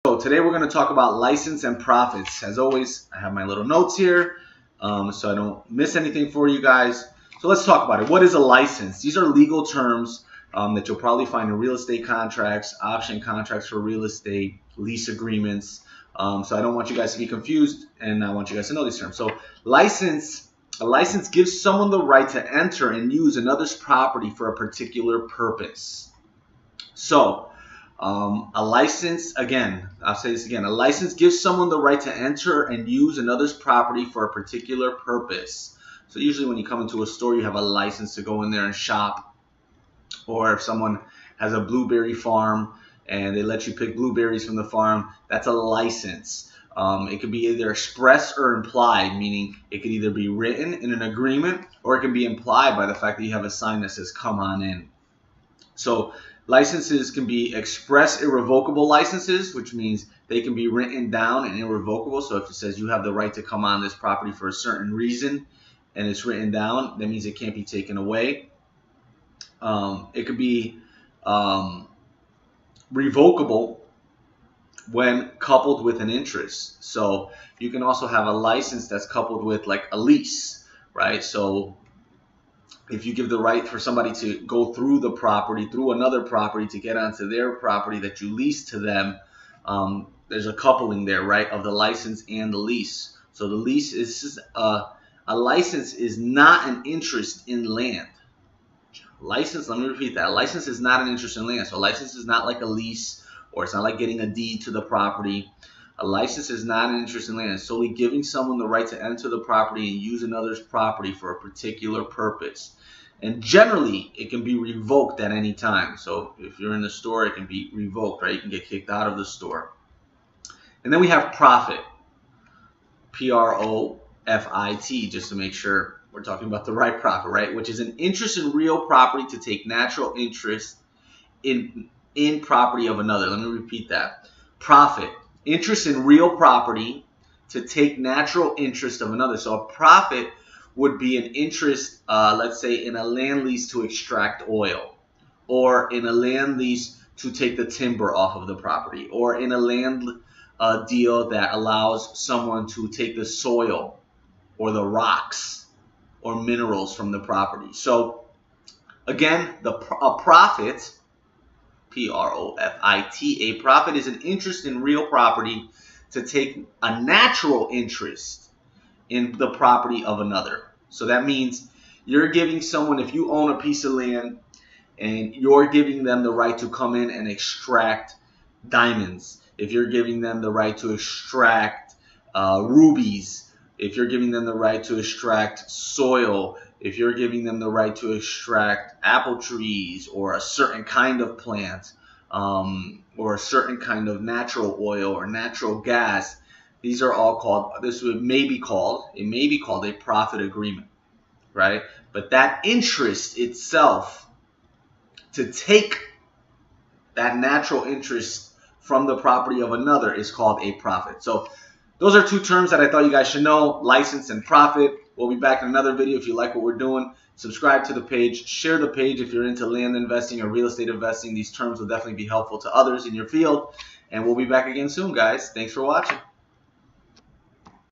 So today we're going to talk about license and profits. As always, I have my little notes here so I don't miss anything for you guys. So let's talk about it. What is a license? These are legal terms that you'll probably find in real estate contracts, option contracts for real estate, lease agreements. So I don't want you guys to be confused, and I want you guys to know these terms. So a license gives someone the right to enter and use another's property for a particular purpose. So a license, again, I'll say this again, a license gives someone the right to enter and use another's property for a particular purpose. So usually when you come into a store, you have a license to go in there and shop. Or if someone has a blueberry farm and they let you pick blueberries from the farm, that's a license. It could be either express or implied, meaning it could either be written in an agreement or it can be implied by the fact that you have a sign that says come on in. So licenses can be express irrevocable licenses, which means they can be written down and irrevocable. So if it says you have the right to come on this property for a certain reason and it's written down, that means it can't be taken away. It could be revocable when coupled with an interest. So you can also have a license that's coupled with like a lease, right? So if you give the right for somebody to go through the property, through another property to get onto their property that you lease to them, there's a coupling there, right, of the license and the lease. So the lease is a license is not an interest in land. License, let me repeat that. A license is not an interest in land. So a license is not like a lease, or it's not like getting a deed to the property. A license is not an interest in land. It's solely giving someone the right to enter the property and use another's property for a particular purpose. And generally, it can be revoked at any time. So if you're in the store, it can be revoked, right? You can get kicked out of the store. And then we have profit. P-R-O-F-I-T, just to make sure we're talking about the right profit, right? Which is an interest in real property to take natural interest in property of another. Let me repeat that. Profit. Interest in real property to take natural interest of another. So a profit would be an interest, let's say, in a land lease to extract oil, or in a land lease to take the timber off of the property, or in a land deal that allows someone to take the soil or the rocks or minerals from the property. So again, a profit, P-R-O-F-I-T, a profit is an interest in real property to take a natural interest in the property of another. So that means you're giving someone, if you own a piece of land and you're giving them the right to come in and extract diamonds, if you're giving them the right to extract rubies, if you're giving them the right to extract soil, if you're giving them the right to extract apple trees or a certain kind of plant, or a certain kind of natural oil or natural gas, these are all called, it may be called a profit agreement, right? But that interest itself, to take that natural interest from the property of another, is called a profit. So those are two terms that I thought you guys should know, license and profit. We'll be back in another video. If you like what we're doing, subscribe to the page, share the page if you're into land investing or real estate investing. These terms will definitely be helpful to others in your field. And we'll be back again soon, guys. Thanks for watching.